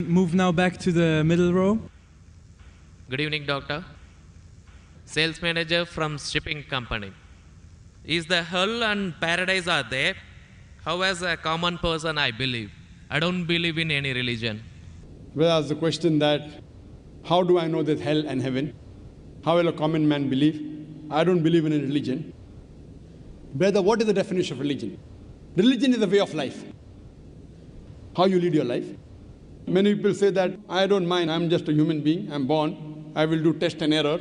Move now back to the middle row. Good evening, doctor. Sales manager from shipping company. Is the hell and paradise are there? How as a common person I believe. I don't believe in any religion. Well, ask the question that, how do I know there's hell and heaven? How will a common man believe? I don't believe in a religion. Brother, what is the definition of religion? Religion is a way of life. How you lead your life. Many people say that, I don't mind, I'm just a human being, I'm born, I will do test and error,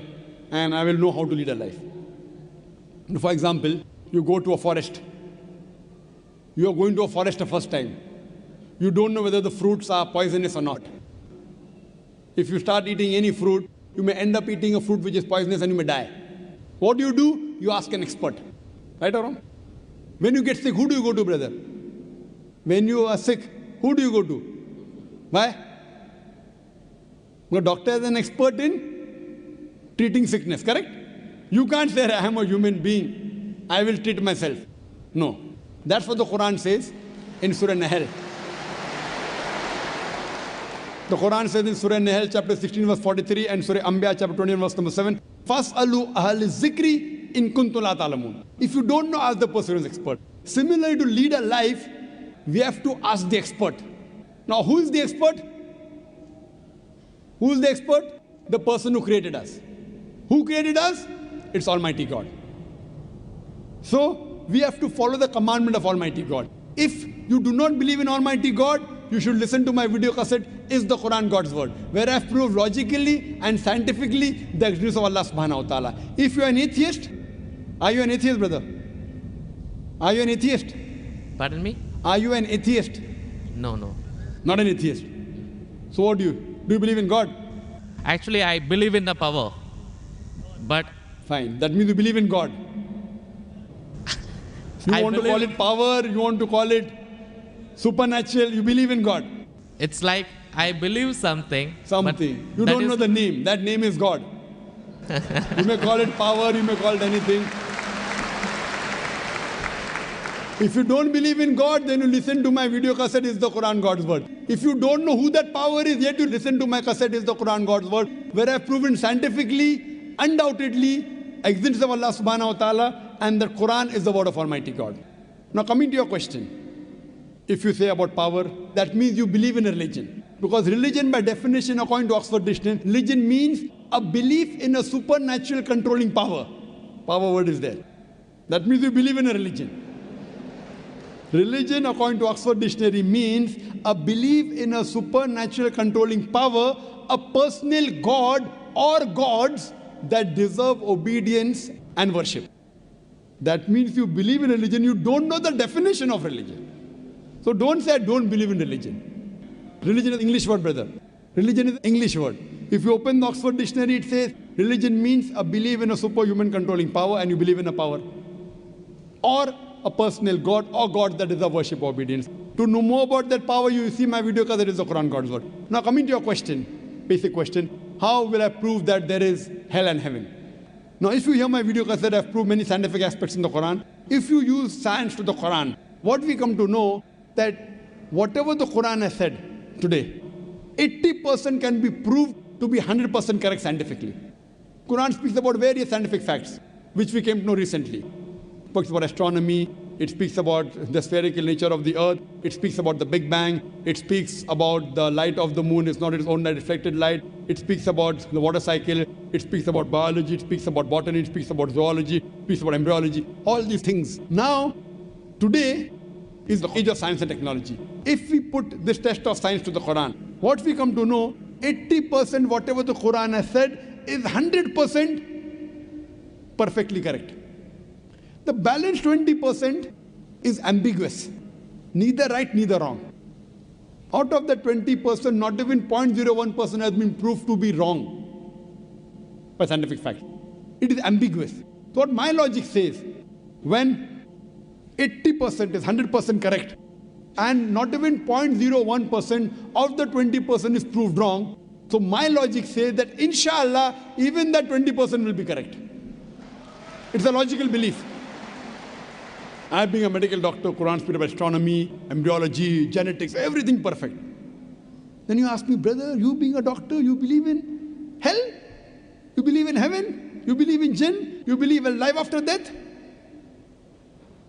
and I will know how to lead a life. For example, you go to a forest. You are going to a forest the first time. You don't know whether the fruits are poisonous or not. If you start eating any fruit, you may end up eating a fruit which is poisonous and you may die. What do? You ask an expert. Right or wrong? When you get sick, who do you go to, brother? When you are sick, who do you go to? Why? The doctor is an expert in treating sickness, correct? You can't say, I am a human being, I will treat myself. No. That's what the Quran says in Surah Nahl. The Quran says in Surah Nahl, chapter 16, verse 43, and Surah Anbiya, chapter 20, verse number 7, فَاسْأَلُوا أَهْلِ الذِّكْرِ إِن كُنتُمْ لَا تَعْلَمُونَ. If you don't know, ask the person who is expert. Similarly, to lead a life, we have to ask the expert. Now, who is the expert? Who is the expert? The person who created us. Who created us? It's Almighty God. So, we have to follow the commandment of Almighty God. If you do not believe in Almighty God, you should listen to my video cassette, Is the Quran God's Word? Where I have proved logically and scientifically the existence of Allah subhanahu wa ta'ala. If you are an atheist, are you an atheist, brother? Are you an atheist? Pardon me? Are you an atheist? No. Not an atheist. So what do? Do you believe in God? Actually, I believe in the power. But Fine. That means you believe in God. You want to call it power, you want to call it supernatural, you believe in God. It's like I believe something. Something. You don't know the name. That name is God. You may call it power, you may call it anything. If you don't believe in God, then you listen to my video cassette, Is the Quran God's Word? If you don't know who that power is, yet you listen to my cassette, Is the Quran God's Word? Where I have proven scientifically, undoubtedly, existence of Allah subhanahu wa ta'ala, and the Quran is the word of Almighty God. Now coming to your question, if you say about power, that means you believe in a religion. Because religion by definition, according to Oxford Dictionary, religion means a belief in a supernatural controlling power. Power word is there. That means you believe in a religion. Religion, according to Oxford Dictionary, means a belief in a supernatural controlling power, a personal God or gods that deserve obedience and worship. That means you believe in religion, you don't know the definition of religion. So don't say, I don't believe in religion. Religion is English word, brother. Religion is English word. If you open the Oxford Dictionary, it says, religion means a belief in a superhuman controlling power, and you believe in a power. Or a personal God or God that deserve worship or obedience. To know more about that power, you see my video because it is the Quran God's Word. Now coming to your question, basic question, how will I prove that there is hell and heaven? Now if you hear my video cassette, I have proved many scientific aspects in the Quran. If you use science to the Quran, what we come to know that whatever the Quran has said today, 80% can be proved to be 100% correct scientifically. Quran speaks about various scientific facts, which we came to know recently. It speaks about astronomy, it speaks about the spherical nature of the earth, it speaks about the Big Bang, it speaks about the light of the moon is not its own reflected light, it speaks about the water cycle, it speaks about biology, it speaks about botany, it speaks about zoology, it speaks about embryology, all these things. Now, today is the age of science and technology. If we put this test of science to the Quran, what we come to know, 80% whatever the Quran has said is 100% perfectly correct. The balance 20% is ambiguous. Neither right, neither wrong. Out of the 20%, not even 0.01% has been proved to be wrong by scientific fact. It is ambiguous. So what my logic says, when 80% is 100% correct, and not even 0.01% of the 20% is proved wrong, so my logic says that inshallah, even that 20% will be correct. It's a logical belief. I being a medical doctor, Quran speaks about astronomy, embryology, genetics, everything perfect. Then you ask me, brother, you being a doctor, you believe in hell? You believe in heaven? You believe in jinn? You believe in life after death?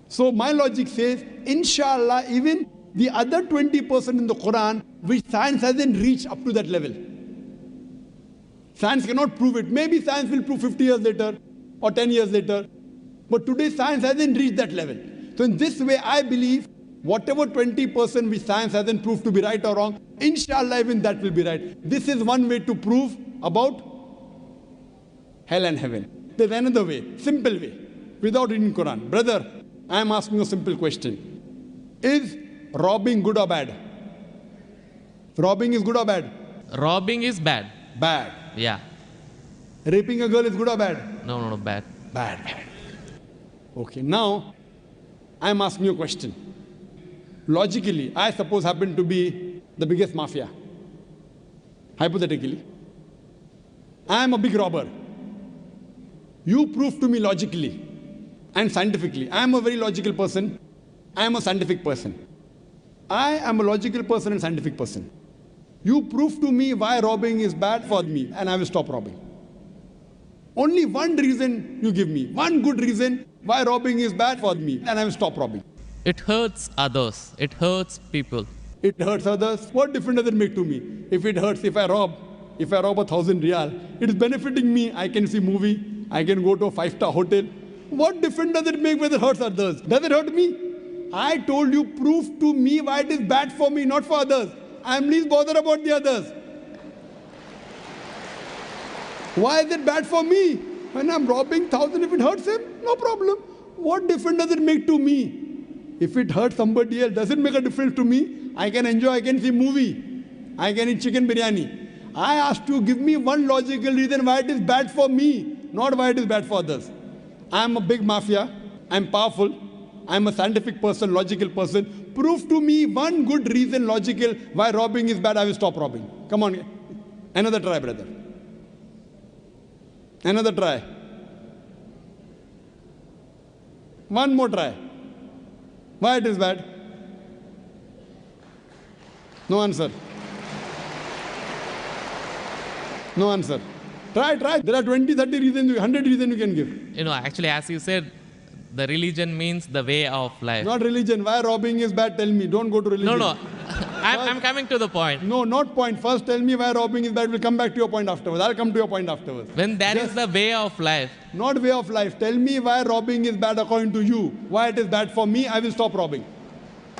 So my logic says, inshallah, even the other 20% in the Quran, which science hasn't reached up to that level. Science cannot prove it. Maybe science will prove 50 years later or 10 years later. But today science hasn't reached that level. So in this way, I believe whatever 20% which science hasn't proved to be right or wrong, inshallah, even that will be right. This is one way to prove about hell and heaven. There's another way, simple way, without reading Quran. Brother, I am asking a simple question. Is robbing good or bad? Robbing is good or bad? Robbing is bad. Bad. Yeah. Raping a girl is good or bad? No, bad. Bad. Okay, now I am asking you a question. Logically, I suppose happen to be the biggest mafia. Hypothetically. I am a big robber. You prove to me logically and scientifically. I am a very logical person. I am a scientific person. I am a logical person and scientific person. You prove to me why robbing is bad for me and I will stop robbing. Only one reason you give me, one good reason why robbing is bad for me and I will stop robbing. It hurts others. It hurts people. It hurts others. What difference does it make to me? If it hurts, if I rob 1,000 riyal, it is benefiting me. I can see movie. I can go to a 5-star hotel. What difference does it make whether it hurts others? Does it hurt me? I told you, prove to me why it is bad for me, not for others. I am least bothered about the others. Why is it bad for me? When I'm robbing 1,000, if it hurts him, no problem. What difference does it make to me? If it hurts somebody else, does it make a difference to me? I can enjoy, I can see movie. I can eat chicken biryani. I asked you, give me one logical reason why it is bad for me, not why it is bad for others. I am a big mafia. I am powerful. I am a scientific person, logical person. Prove to me one good reason, logical, why robbing is bad. I will stop robbing. Come on. Another try, brother. Another try. One more try. Why it is bad? No answer. No answer. Try. There are 20, 30 reasons, 100 reasons you can give. Actually, as you said, the religion means the way of life. Not religion. Why robbing is bad? Tell me. Don't go to religion. No. I'm coming to the point. No, not point. First tell me why robbing is bad. We'll come back to your point afterwards. I'll come to your point afterwards. When that is the way of life. Not way of life. Tell me why robbing is bad according to you. Why it is bad for me, I will stop robbing.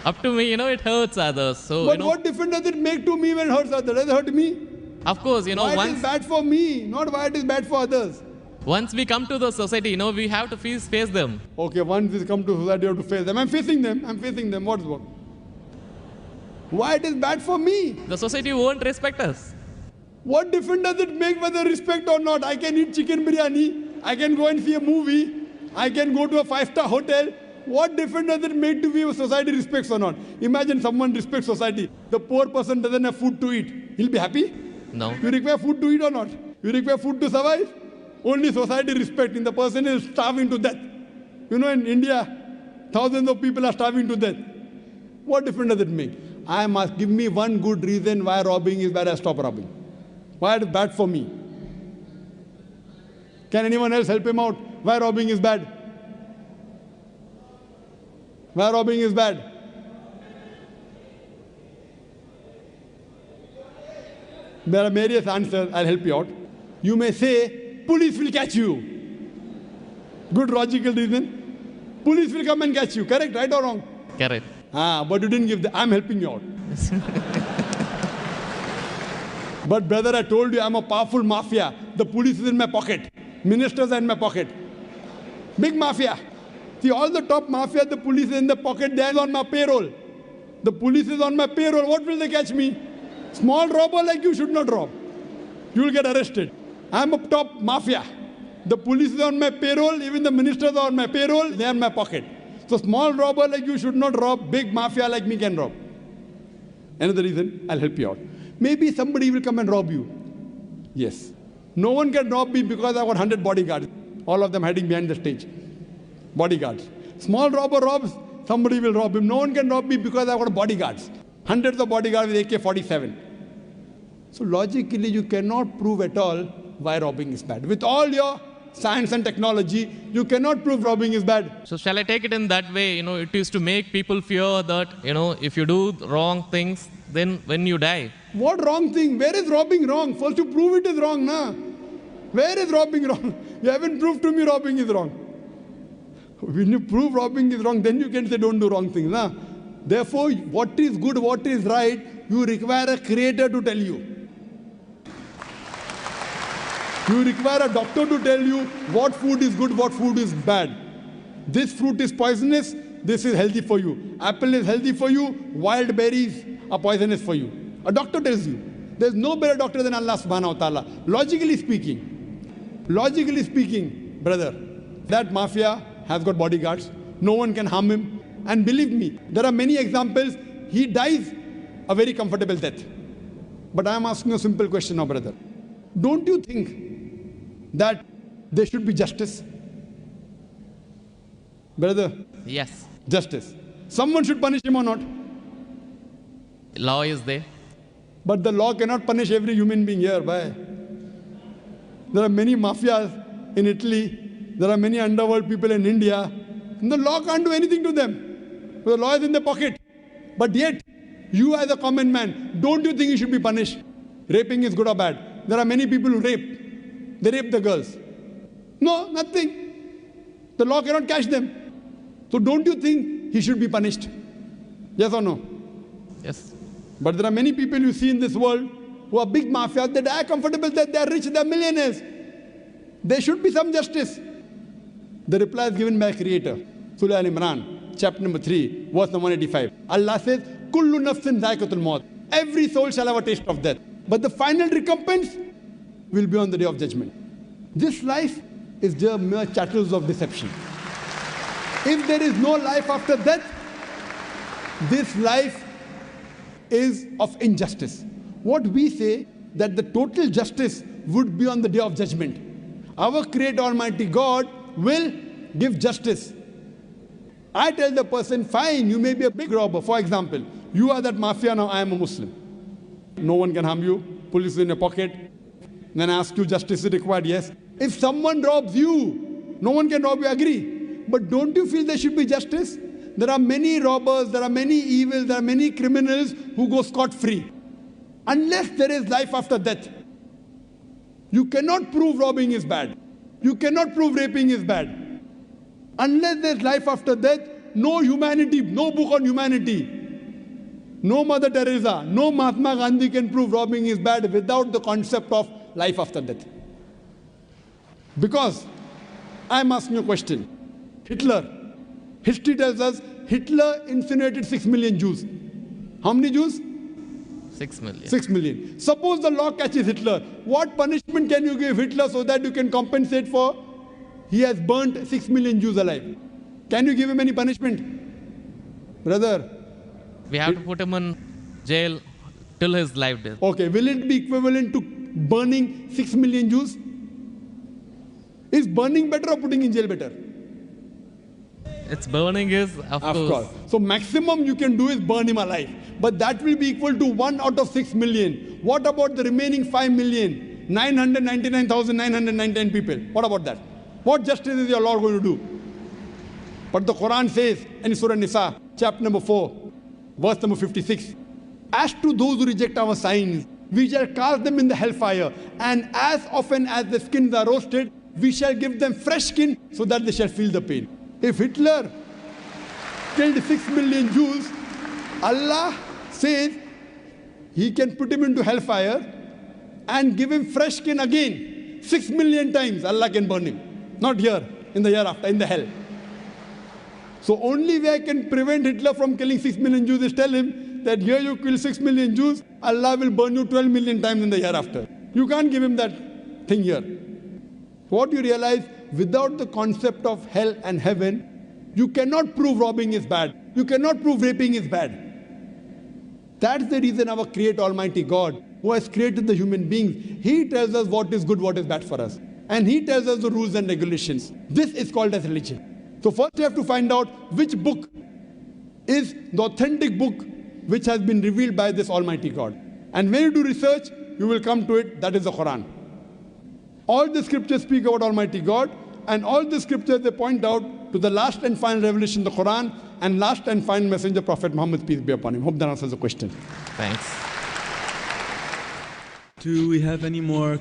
Up to me, it hurts others. So, but what difference does it make to me when it hurts others? Does it hurt me? Of course, why it is bad for me, not why it is bad for others. Once we come to the society, we have to face them. Okay, once we come to society, you have to face them. I'm facing them. What's what? Why it is bad for me? The society won't respect us. What difference does it make whether respect or not? I can eat chicken biryani. I can go and see a movie. I can go to a 5-star hotel. What difference does it make to me if society respects or not? Imagine someone respects society. The poor person doesn't have food to eat. He'll be happy? No. You require food to eat or not? You require food to survive? Only society respecting. The person is starving to death. In India, thousands of people are starving to death. What difference does it make? I must give me one good reason why robbing is bad. I stop robbing. Why it is bad for me? Can anyone else help him out? Why robbing is bad? Why robbing is bad? There are various answers. I'll help you out. You may say, police will catch you. Good logical reason. Police will come and catch you. Correct, right or wrong? Correct. But you didn't give the, I'm helping you out. But brother, I told you I'm a powerful mafia. The police is in my pocket. Ministers are in my pocket. Big mafia. See, all the top mafia, the police is in the pocket. They are on my payroll. The police is on my payroll. What will they catch me? Small robber like you should not rob. You will get arrested. I'm a top mafia. The police is on my payroll. Even the ministers are on my payroll. They are in my pocket. So small robber like you should not rob. Big mafia like me can rob. Another reason, I'll help you out. Maybe somebody will come and rob you. Yes. No one can rob me because I've got 100 bodyguards. All of them hiding behind the stage. Bodyguards. Small robber robs, somebody will rob him. No one can rob me because I've got bodyguards. Hundreds of bodyguards with AK-47. So logically, you cannot prove at all why robbing is bad. With all your science and technology, you cannot prove robbing is bad. So shall I take it in that way? It is to make people fear that, if you do wrong things, then when you die. What wrong thing? Where is robbing wrong? First you prove it is wrong, na? Where is robbing wrong? You haven't proved to me robbing is wrong. When you prove robbing is wrong, then you can say don't do wrong things, na? Therefore, what is good, what is right, you require a creator to tell you. You require a doctor to tell you what food is good, what food is bad. This fruit is poisonous, this is healthy for you. Apple is healthy for you, wild berries are poisonous for you. A doctor tells you. There's no better doctor than Allah subhanahu wa ta'ala. Logically speaking, brother, that mafia has got bodyguards. No one can harm him. And believe me, there are many examples. He dies a very comfortable death. But I am asking a simple question now, brother. Don't you think that there should be justice? Brother? Yes. Justice. Someone should punish him or not? Law is there. But the law cannot punish every human being here. Why? There are many mafias in Italy. There are many underworld people in India. And the law can't do anything to them. The law is in their pocket. But yet, you as a common man, don't you think you should be punished? Raping is good or bad? There are many people who rape. They rape the girls. No, nothing. The law cannot catch them. So don't you think he should be punished? Yes or no? Yes. But there are many people you see in this world who are big mafias. They die comfortable, that they are rich, they are millionaires. There should be some justice. The reply is given by a creator. Surah Al-Imran, chapter number 3, verse number 185. Allah says, Kullu nafsin zaikatul maut. Every soul shall have a taste of death. But the final recompense will be on the day of judgment. This life is just mere chattels of deception. If there is no life after death, this life is of injustice. What we say, that the total justice would be on the day of judgment. Our Creator Almighty God will give justice. I tell the person, fine, you may be a big robber. For example, you are that mafia, now I am a Muslim. No one can harm you. Police is in your pocket. Then I ask you, justice is required? Yes. If someone robs you, no one can rob you, agree. But don't you feel there should be justice? There are many robbers, there are many evils, there are many criminals who go scot-free. Unless there is life after death. You cannot prove robbing is bad. You cannot prove raping is bad. Unless there is life after death, no humanity, no book on humanity, no Mother Teresa, no Mahatma Gandhi can prove robbing is bad without the concept of life after death. Because I am asking you a question. Hitler. History tells us Hitler incinerated 6 million Jews. How many Jews? 6 million. 6 million. Suppose the law catches Hitler. What punishment can you give Hitler so that you can compensate for he has burnt 6 million Jews alive? Can you give him any punishment? Brother. We have to put him in jail till his life death. Okay, will it be equivalent to burning 6 million Jews? Is burning better or putting in jail better? It's burning is, of course. So maximum you can do is burn him alive. But that will be equal to 1 out of 6 million. What about the remaining 5,999,999 people? What about that? What justice is your Lord going to do? But the Quran says in Surah Nisa, chapter number 4, verse number 56, as to those who reject our signs, we shall cast them in the hellfire, and as often as the skins are roasted, we shall give them fresh skin so that they shall feel the pain. If Hitler killed 6 million Jews, Allah says he can put him into hellfire and give him fresh skin again. 6 million times Allah can burn him. Not here, in the hereafter, in the hell. So only way I can prevent Hitler from killing 6 million Jews is tell him that here you kill 6 million Jews, Allah will burn you 12 million times in the hereafter. You can't give him that thing here. What you realize, without the concept of hell and heaven, you cannot prove robbing is bad. You cannot prove raping is bad. That's the reason our Creator Almighty God, who has created the human beings, He tells us what is good, what is bad for us. And He tells us the rules and regulations. This is called as religion. So first you have to find out which book is the authentic book which has been revealed by this Almighty God. And when you do research, you will come to it, that is the Quran. All the scriptures speak about Almighty God, and all the scriptures they point out to the last and final revelation, the Quran, and last and final messenger, Prophet Muhammad, peace be upon him. Hope that answers the question. Thanks. Do we have any more